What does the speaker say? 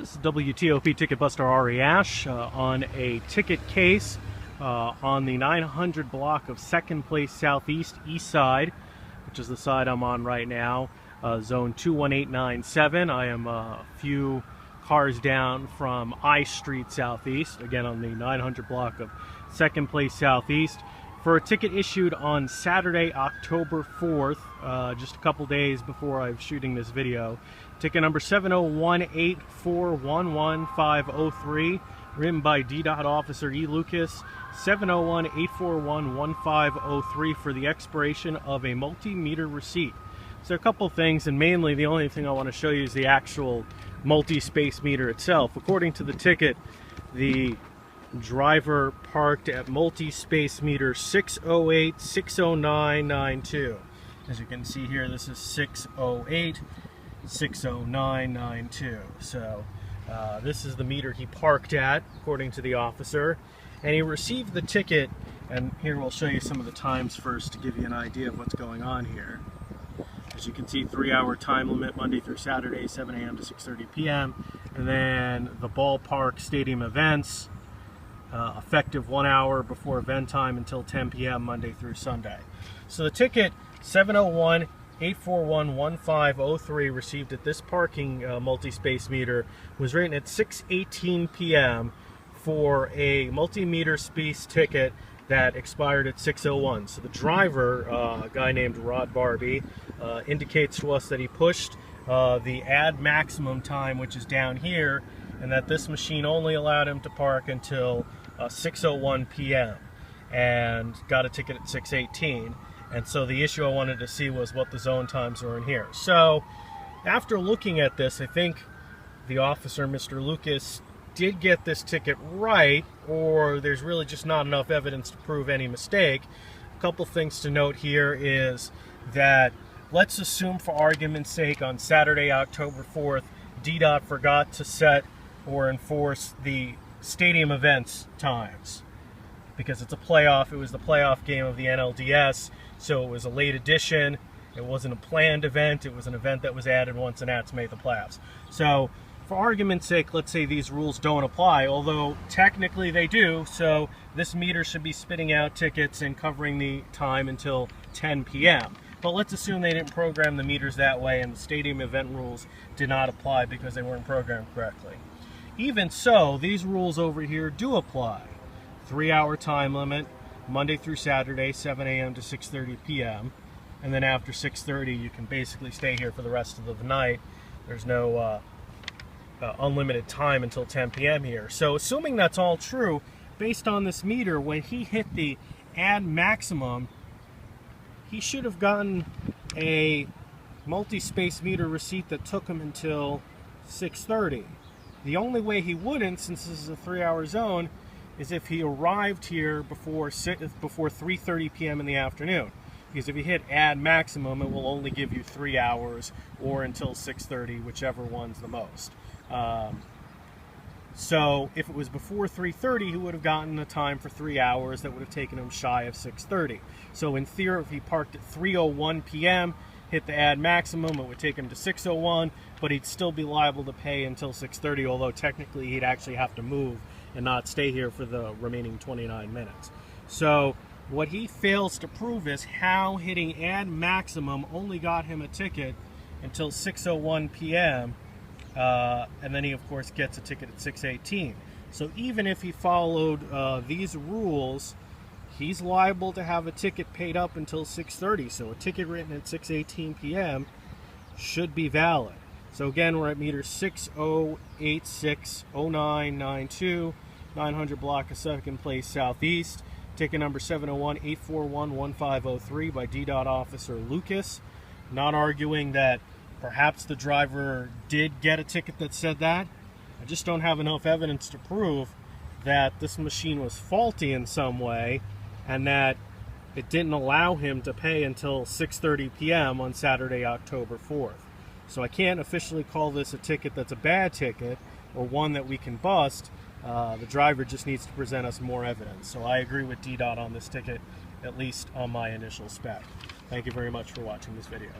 This is WTOP Ticket Buster Ari Ash on a ticket case on the 900 block of 2nd Place Southeast East Side, which is the side I'm on right now, zone 21897. I am a few cars down from I Street Southeast, again on the 900 block of 2nd Place Southeast, for a ticket issued on Saturday, October 4th, just a couple days before I'm shooting this video. Ticket number 701-841-1503, written by DDOT Officer E. Lucas, 701-841-1503 for the expiration of a multi-meter receipt. So a couple things, and mainly the only thing I want to show you is the actual multi-space meter itself. According to the ticket, the driver parked at multi-space meter 608-60992. As you can see here, this is 608-60992. So this is the meter he parked at, according to the officer. And he received the ticket, and here we'll show you some of the times first to give you an idea of what's going on here. As you can see, 3-hour time limit Monday through Saturday, 7 a.m. to 6:30 p.m. And then the ballpark stadium events, effective 1 hour before event time until 10 p.m. Monday through Sunday. So the ticket 701-841-1503 received at this parking multi-space meter was written at 6:18 p.m. for a multi-meter space ticket that expired at 6:01. So the driver, a guy named Rod Barbie, indicates to us that he pushed the add maximum time, which is down here, and that this machine only allowed him to park until 6:01 p.m. and got a ticket at 6:18. And so the issue I wanted to see was what the zone times were in here. So after looking at this, I think the officer, Mr. Lucas, did get this ticket right, or there's really just not enough evidence to prove any mistake. A couple things to note here is that, let's assume for argument's sake, on Saturday, October 4th, DDOT forgot to set or enforce the stadium events times, because it's a playoff. It was the playoff game of the NLDS, so it was a late addition. It wasn't a planned event. It was an event that was added once an Nats made the playoffs. So for argument's sake, let's say these rules don't apply, although technically they do. So this meter should be spitting out tickets and covering the time until 10 p.m. But let's assume they didn't program the meters that way and the stadium event rules did not apply because they weren't programmed correctly. Even so, these rules over here do apply. 3-hour time limit, Monday through Saturday, 7 a.m. to 6:30 p.m. And then after 6:30, you can basically stay here for the rest of the night. There's no unlimited time until 10 p.m. here. So assuming that's all true, based on this meter, when he hit the add maximum, he should have gotten a multi-space meter receipt that took him until 6:30. The only way he wouldn't, since this is a 3-hour zone, is if he arrived here before 3:30 p.m. in the afternoon. Because if you hit add maximum, it will only give you 3 hours or until 6:30, whichever one's the most. So if it was before 3:30, he would have gotten a time for 3 hours that would have taken him shy of 6:30. So in theory, if he parked at 3:01 p.m., hit the add maximum, it would take him to 6:01, but he'd still be liable to pay until 6:30, although technically he'd actually have to move and not stay here for the remaining 29 minutes. So what he fails to prove is how hitting add maximum only got him a ticket until 6:01 p.m., and then he of course gets a ticket at 6:18. So even if he followed these rules, he's liable to have a ticket paid up until 6:30. So a ticket written at 6:18 p.m. should be valid. So again, we're at meter 608-60992, 900 block of 2nd Place Southeast. Ticket number 701-841-1503 by DDOT Officer Lucas. Not arguing that perhaps the driver did get a ticket that said that. I just don't have enough evidence to prove that this machine was faulty in some way and that it didn't allow him to pay until 6:30 p.m. on Saturday, October 4th. So I can't officially call this a ticket that's a bad ticket or one that we can bust. The driver just needs to present us more evidence. So I agree with DDOT on this ticket, at least on my initial spec. Thank you very much for watching this video.